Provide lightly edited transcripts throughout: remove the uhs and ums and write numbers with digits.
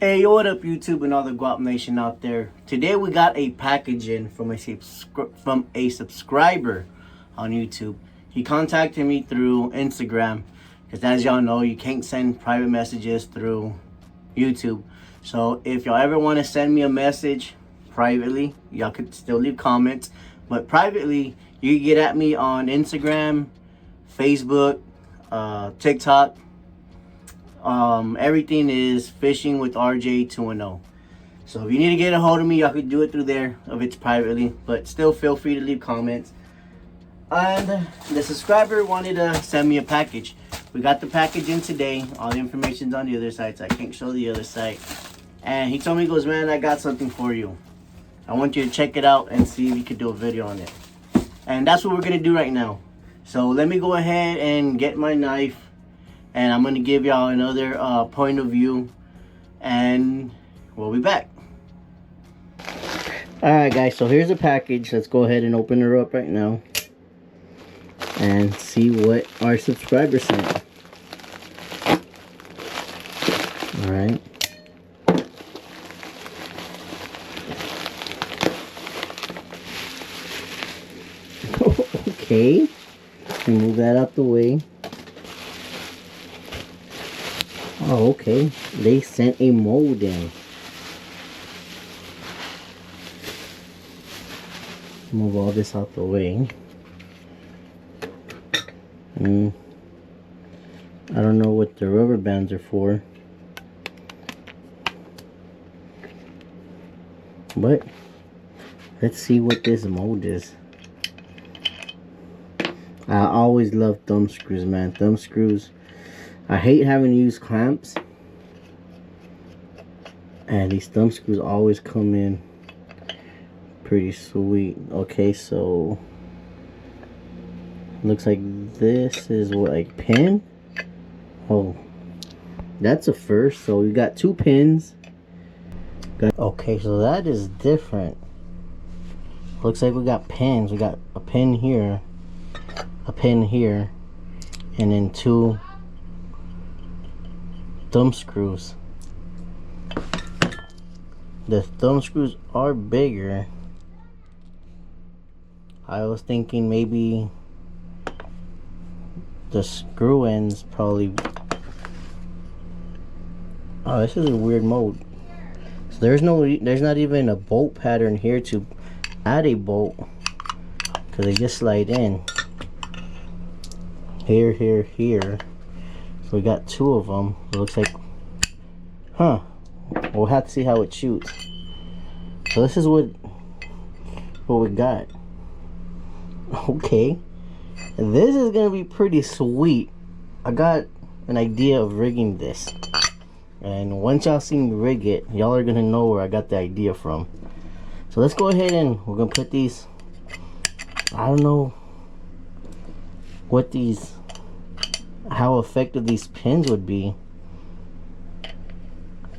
Hey, what up, YouTube and all the Guap Nation out there? Today we got a package in from a subscriber on YouTube. He contacted me through Instagram because, as y'all know, you can't send private messages through YouTube. So if y'all ever want to send me a message privately, y'all could still leave comments, but privately you can get at me on Instagram, Facebook, TikTok. Everything is Fishing with RJ 210. So if you need to get a hold of me, y'all could do it through there if it's privately, but still feel free to leave comments. And the subscriber wanted to send me a package. We got the package in today. All the information's on the other side, so I can't show the other side. And he told me, he goes, man, I got something for you. I want you to check it out and see if you could do a video on it. And that's what we're gonna do right now. So let me go ahead and get my knife, and I'm gonna give y'all another point of view, and we'll be back. Alright guys, so here's the package. Let's go ahead and open her up right now and see what our subscriber sent. Alright. Okay. Move that out the way. Oh, okay. They sent a mold in. Move all this out the way. I don't know what the rubber bands are for, but let's see what this mold is. I always love thumb screws, man. Thumb screws. I hate having to use clamps, and these thumb screws always come in pretty sweet. Okay, so looks like this is what, like pin. Oh, that's a first. So we got two pins. Okay, so that is different. Looks like we got pins. We got a pin here, a pin here, and then two thumb screws. The thumb screws are bigger. I was thinking maybe the screw ends probably. Oh, this is a weird mold. So there's not even a bolt pattern here to add a bolt, because they just slide in here, here, here. So we got two of them. It looks like, we'll have to see how it shoots. So this is what we got. Okay, this is gonna be pretty sweet. I got an idea of rigging this, and once y'all see me rig it, y'all are gonna know where I got the idea from. So let's go ahead and we're gonna put these, I don't know what these, how effective these pins would be,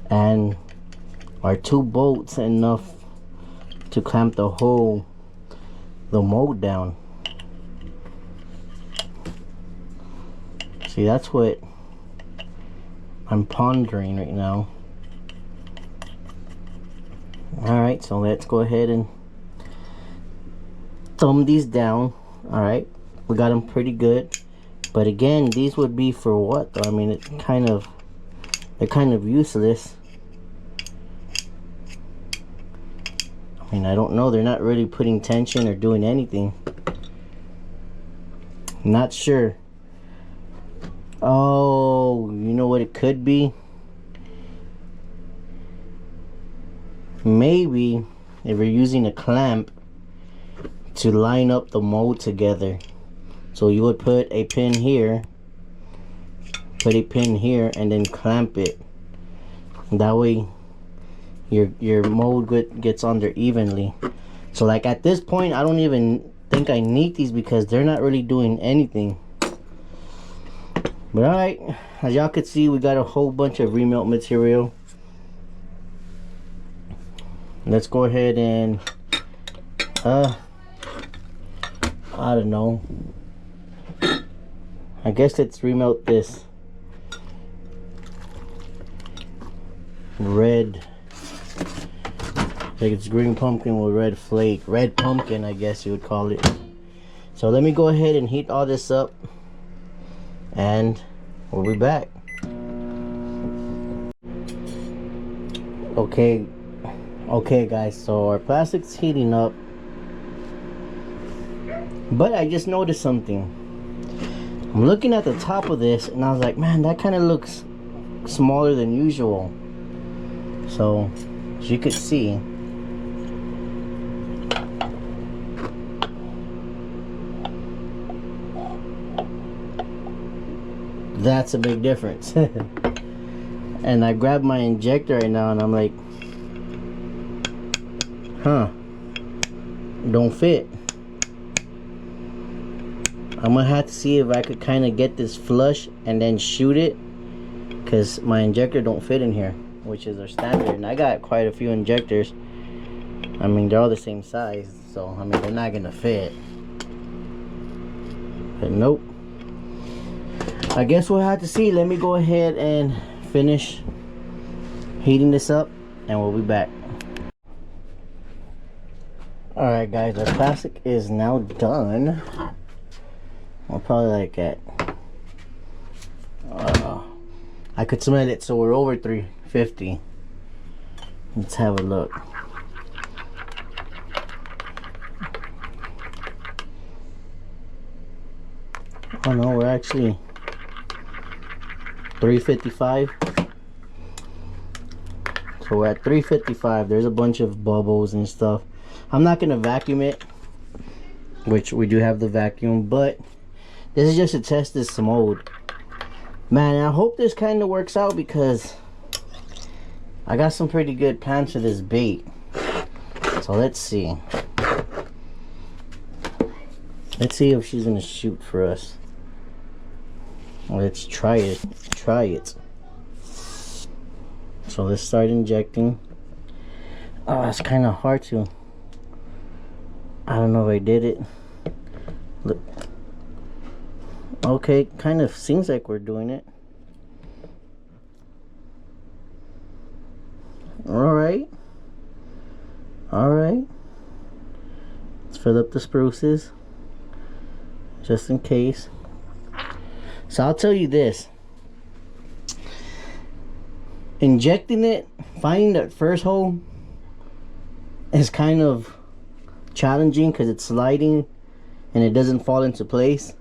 and are two bolts enough to clamp the mold down? See, that's what I'm pondering right now. Alright, so let's go ahead and thumb these down. Alright, we got them pretty good. But again, these would be for what though? I mean, they're kind of useless. I mean, I don't know. They're not really putting tension or doing anything. Not sure. Oh, you know what it could be? Maybe if you're using a clamp to line up the mold together. So you would put a pin here, put a pin here, and then clamp it. That way your mold gets on there evenly. So like at this point, I don't even think I need these because they're not really doing anything. But alright, as y'all could see, we got a whole bunch of remelt material. Let's go ahead and I don't know, I guess let's remelt this. red, like it's green pumpkin with red flake. Red pumpkin, I guess you would call it. So let me go ahead and heat all this up, and we'll be back. Okay guys, so our plastic's heating up, but I just noticed something. I'm looking at the top of this and I was like, man, that kind of looks smaller than usual. So as you could see, that's a big difference. And I grabbed my injector right now and I'm like, huh, don't fit. I'm gonna have to see if I could kind of get this flush and then shoot it, because my injector don't fit in here, which is our standard. And I got quite a few injectors. I mean, they're all the same size, so I mean, they're not gonna fit. But nope, I guess we'll have to see. Let me go ahead and finish heating this up and we'll be back. Alright guys, our plastic is now done. We're probably like at I could smell it, so we're over 350. Let's have a look. Oh no, we're actually 355. So we're at 355. There's a bunch of bubbles and stuff. I'm not gonna vacuum it, which we do have the vacuum, but this is just to test this mold. Man, I hope this kind of works out, because I got some pretty good plans for this bait. So let's see. Let's see if she's gonna shoot for us. Let's try it. Try it. So let's start injecting. Oh, it's kind of hard to. I don't know if I did it. Look. Okay, kind of seems like we're doing it. Alright. Alright. Let's fill up the spruces, just in case. So I'll tell you this. Injecting it, finding that first hole is kind of challenging because it's sliding and it doesn't fall into place.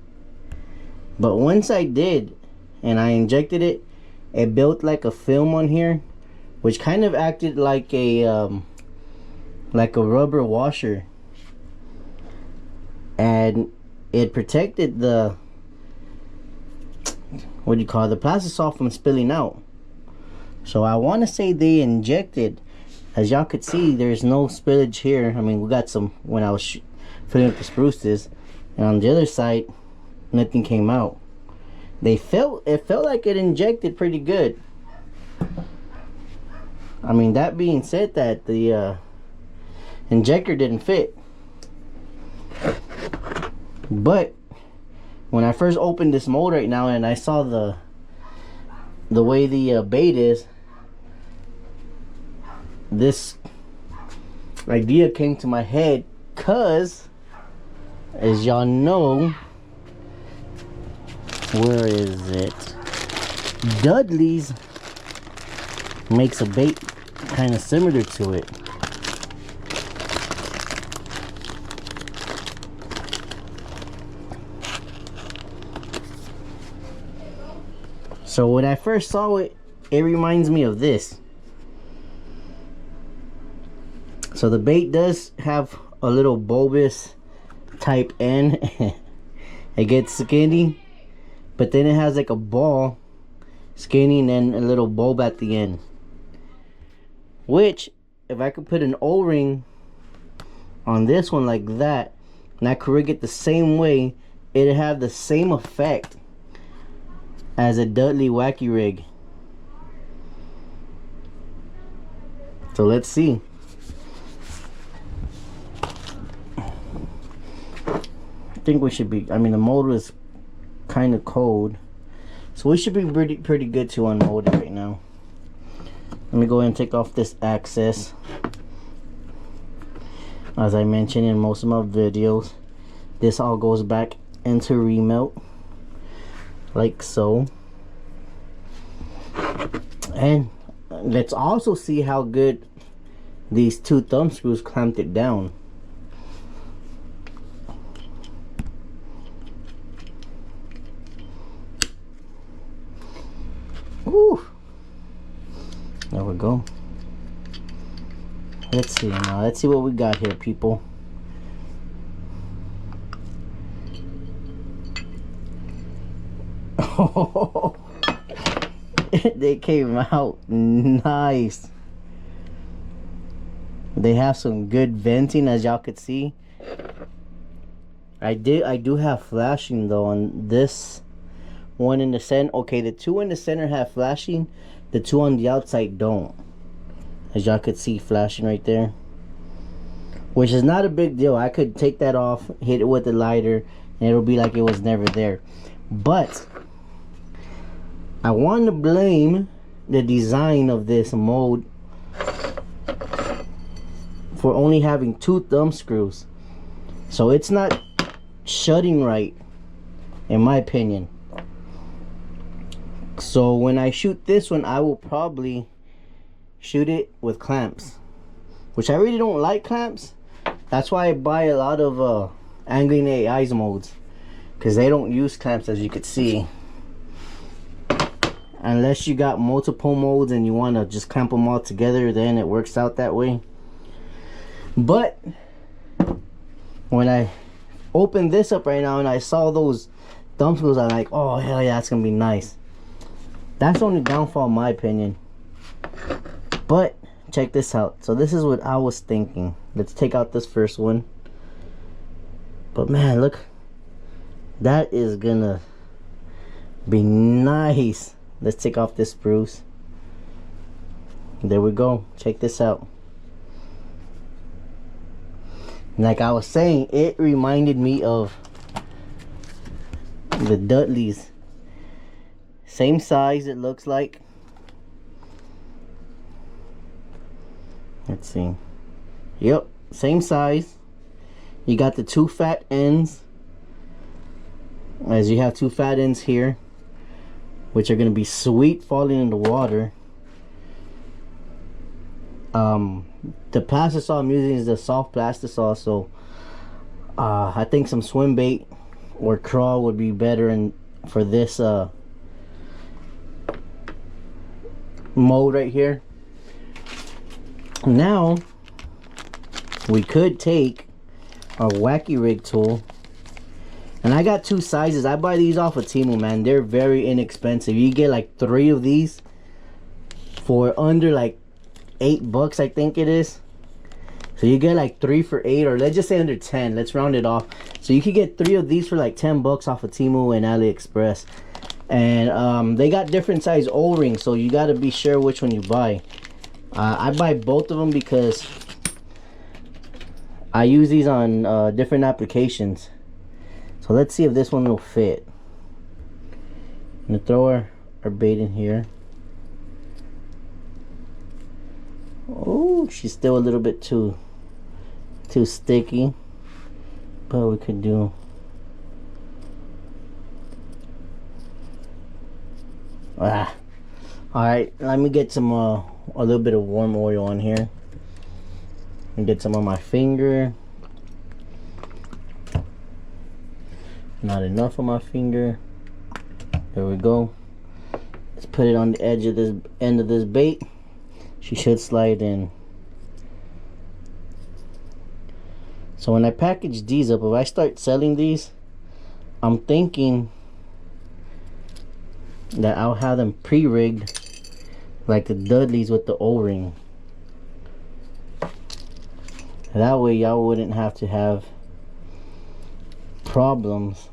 But once I did and I injected it, it built like a film on here, which kind of acted like a rubber washer, and it protected the, what do you call it, the plastisol from spilling out. So I want to say they injected, as y'all could see, there's no spillage here. I mean, we got some when I was filling up the spruces, and on the other side nothing came out. It felt like it injected pretty good. I mean, that being said, that the injector didn't fit, but when I first opened this mold right now and I saw the way the bait is, this idea came to my head, cause as y'all know, where is it? Dudley's makes a bait kind of similar to it. So when I first saw it, it reminds me of this. So the bait does have a little bulbous type end. It gets skinny, but then it has like a ball, skinny, and then a little bulb at the end. Which, if I could put an O-ring on this one like that, and I could rig it the same way, it'd have the same effect as a Dudley Wacky rig. So let's see. I think we should be, I mean, the mold was kind of cold, so we should be pretty good to unmold it right now. Let me go ahead and take off this access. As I mentioned in most of my videos, this all goes back into remelt like so. And let's also see how good these two thumb screws clamped it down. Ooh, there we go. Let's see now. Let's see what we got here, people. Oh, they came out nice. They have some good venting, as y'all could see. I do have flashing though on this one in the center. Okay, the two in the center have flashing, the two on the outside don't, as y'all could see flashing right there, which is not a big deal. I could take that off, hit it with the lighter, and it'll be like it was never there. But I want to blame the design of this mold for only having two thumb screws. So it's not shutting right, in my opinion. So when I shoot this one, I will probably shoot it with clamps, which I really don't like clamps. That's why I buy a lot of Angling AI's molds, because they don't use clamps, as you could see. Unless you got multiple molds and you want to just clamp them all together, then it works out that way. But when I opened this up right now and I saw those thumb screws, I'm like, oh hell yeah, that's gonna be nice. That's the only downfall in my opinion. But check this out. So this is what I was thinking. Let's take out this first one. But man, look, that is gonna be nice. Let's take off this spruce. There we go. Check this out. Like I was saying, it reminded me of the Dudleys. Same size, it looks like. Let's see. Yep, same size. You got the two fat ends, as you have two fat ends here, which are going to be sweet falling in the water. The plastisol I'm using is the soft plastisol, so I think some swim bait or crawl would be better for this mold right here. Now we could take our wacky rig tool, and I got two sizes. I buy these off of Temu, man. They're very inexpensive. You get like 3 of these for under like $8, I think it is. So you get like 3 for 8, or let's just say under 10. Let's round it off. So you could get 3 of these for like $10 off of Temu and AliExpress. And they got different size O-rings, so you got to be sure which one you buy. I buy both of them because I use these on different applications. So let's see if this one will fit. I'm gonna throw our bait in here. Oh, she's still a little bit too sticky, but we could do. All right, let me get some a little bit of warm oil on here and get some on my finger. Not enough on my finger. There we go. Let's put it on the edge of this end of this bait. She should slide in. So when I package these up, if I start selling these, I'm thinking that I'll have them pre-rigged like the Dudleys with the O-ring. That way y'all wouldn't have to have problems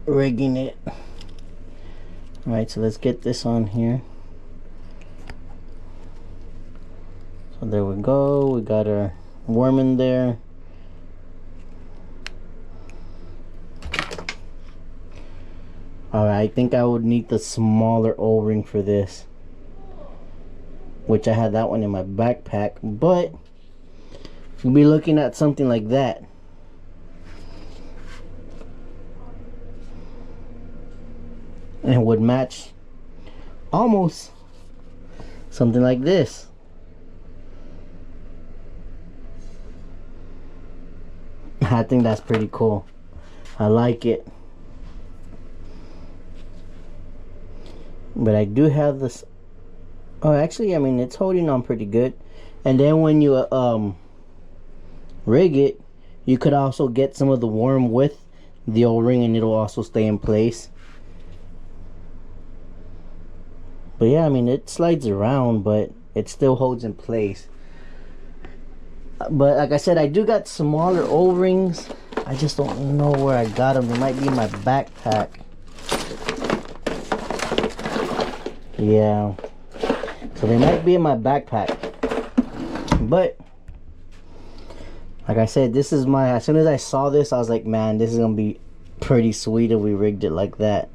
rigging it. Alright, so let's get this on here. So there we go. We got our worm in there. Alright, I think I would need the smaller O-ring for this, which I had that one in my backpack, but we'll be looking at something like that. And it would match almost something like this. I think that's pretty cool. I like it. But I do have this. Oh, actually, I mean, it's holding on pretty good. And then when you rig it, you could also get some of the worm with the O-ring, and it'll also stay in place. But yeah, I mean, it slides around, but it still holds in place. But like I said, I do got smaller O-rings. I just don't know where I got them. They might be in my backpack. Yeah, so they might be in my backpack. But like I said, this is my, as soon as I saw this, I was like, man, this is gonna be pretty sweet if we rigged it like that.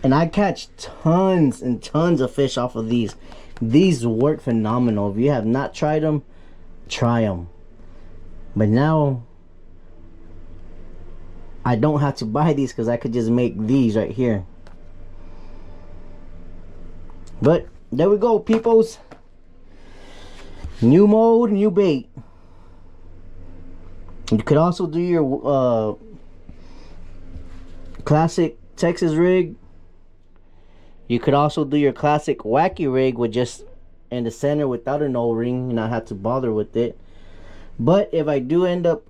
And I catch tons and tons of fish off of these. These work phenomenal. If you have not tried them, try them. But now I don't have to buy these because I could just make these right here. But there we go, peoples. New mode, new bait. You could also do your classic Texas rig. You could also do your classic wacky rig with just in the center without an O-ring and not have to bother with it. But if I do end up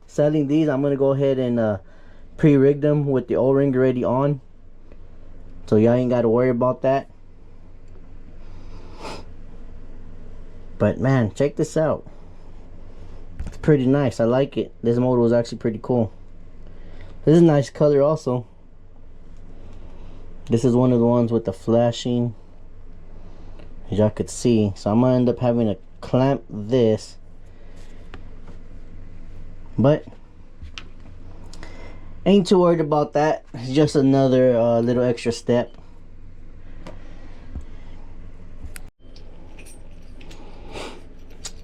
selling these, I'm gonna go ahead and pre-rig them with the O-ring already on, so y'all ain't gotta worry about that. But man, check this out. It's pretty nice. I like it. This motor was actually pretty cool. This is a nice color also. This is one of the ones with the flashing, as y'all could see. So I'm gonna end up having to clamp this, but ain't too worried about that. It's just another little extra step.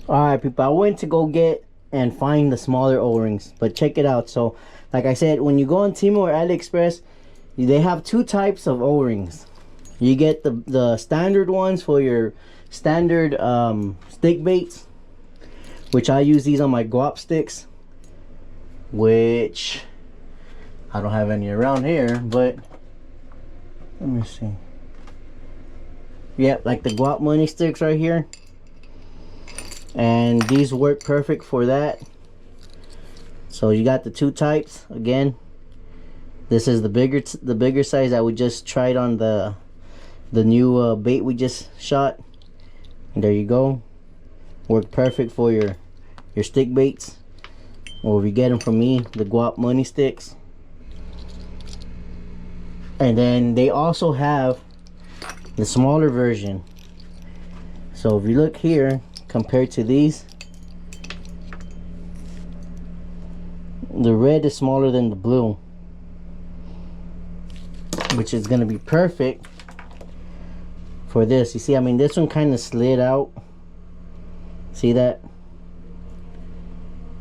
Alright people, I went to go get and find the smaller O-rings, but check it out. So like I said, when you go on Temu or AliExpress, they have two types of O-rings. You get the standard ones for your standard stick baits, which I use these on my guap sticks, which I don't have any around here, but let me see. Yep, like the guap money sticks right here. And these work perfect for that. So you got the two types. Again, this is the bigger size that we just tried on the new bait we just shot. And there you go. Work perfect for your stick baits, or if you get them from me, the guap money sticks. And then they also have the smaller version. So if you look here, compared to these, the red is smaller than the blue, which is going to be perfect for this. You see, I mean, this one kind of slid out. See that?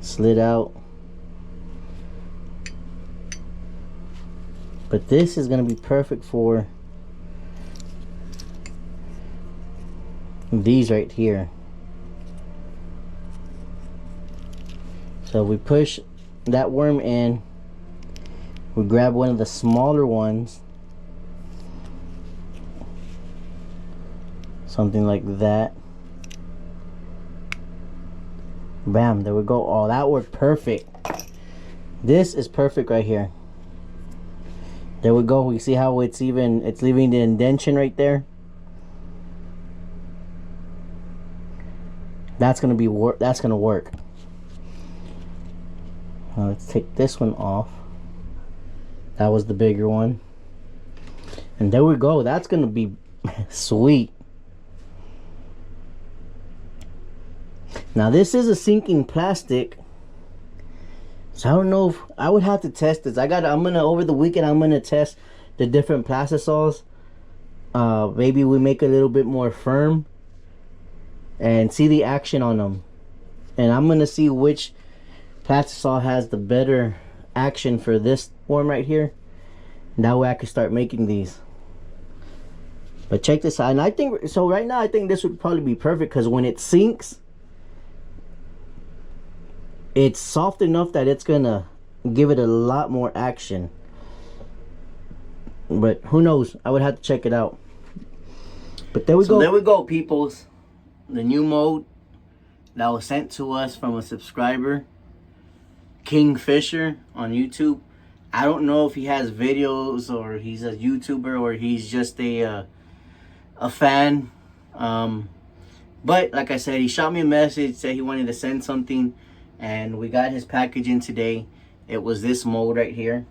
Slid out. But this is going to be perfect for these right here. So we push that worm in, we grab one of the smaller ones, something like that. Bam, there we go. Oh, that worked perfect. This is perfect right here. There we go. We see how it's leaving the indentation right there. That's gonna work. Let's take this one off. That was the bigger one. And there we go. That's gonna be sweet. Now this is a sinking plastic, So I don't know if I would have to test this. I'm gonna over the weekend I'm gonna test the different plastisols. Maybe we make a little bit more firm and see the action on them. And I'm gonna see which plastisol has the better action for this form right here. And that way I can start making these. But check this out. And I think so right now I think this would probably be perfect because when it sinks, it's soft enough that it's gonna give it a lot more action. But who knows? I would have to check it out. But there we go. There we go, peoples. The new mold that was sent to us from a subscriber, Kingfisher on YouTube. I don't know if he has videos or he's a YouTuber or he's just a fan. But like I said, he shot me a message, said he wanted to send something, and we got his package in today. It was this mold right here.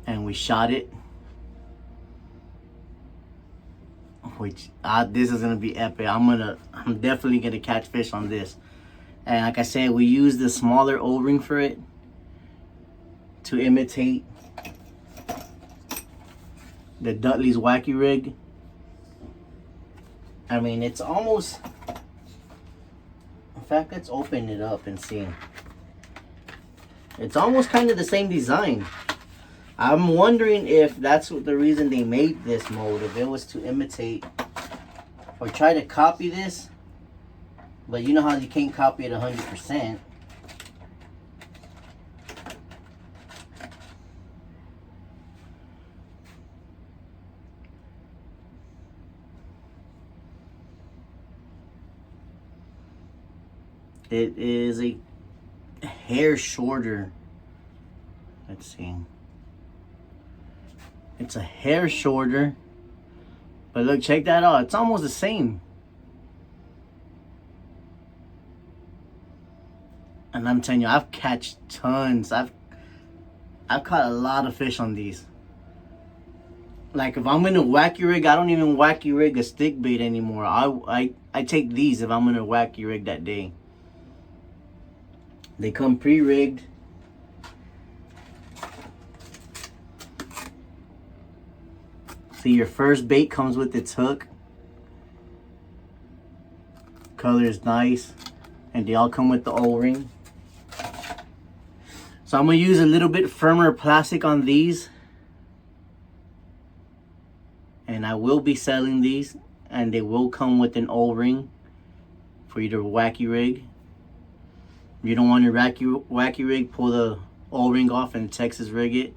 And we shot it. Which this is gonna be epic. I'm definitely gonna catch fish on this. And like I said, we used the smaller O-ring for it to imitate the Dudley's Wacky Rig. I mean, it's almost, in fact, let's open it up and see. It's almost kind of the same design. I'm wondering if that's what the reason they made this mold, if it was to imitate or try to copy this. But you know how you can't copy it 100%. It is a hair shorter. Let's see. It's a hair shorter. But look, check that out. It's almost the same. And I'm telling you, I've catch tons. I've caught a lot of fish on these. Like if I'm in a wacky rig, I don't even wacky rig a stick bait anymore. I take these if I'm in a wacky rig that day. They come pre-rigged. See, your first bait comes with its hook. Color is nice. And they all come with the O-ring. So I'm going to use a little bit firmer plastic on these. And I will be selling these. And they will come with an O-ring for you to wacky rig. If you don't want your wacky rig, pull the O-ring off and Texas rig it.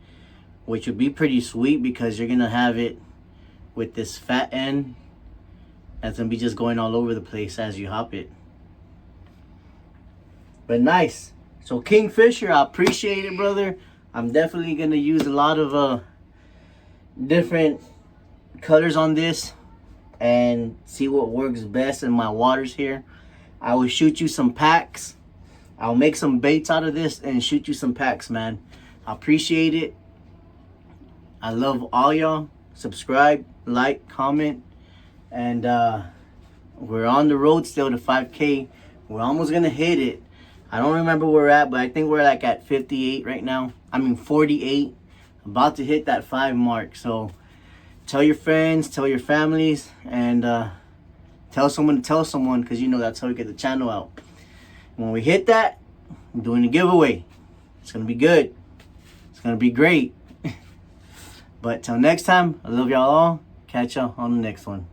Which would be pretty sweet because you're going to have it with this fat end. That's going to be just going all over the place as you hop it. But nice. So Kingfisher, I appreciate it, brother. I'm definitely going to use a lot of different colors on this and see what works best in my waters here. I will shoot you some packs. I'll make some baits out of this and shoot you some packs, man. I appreciate it. I love all y'all. Subscribe, like, comment. And we're on the road still to 5K. We're almost going to hit it. I don't remember where we're at, but I think we're like at 58 right now. I mean 48. About to hit that 5 mark. So tell your friends, tell your families, and tell someone to tell someone, because you know that's how we get the channel out. When we hit that, I'm doing a giveaway. It's going to be good. It's going to be great. But till next time, I love y'all all. Catch y'all on the next one.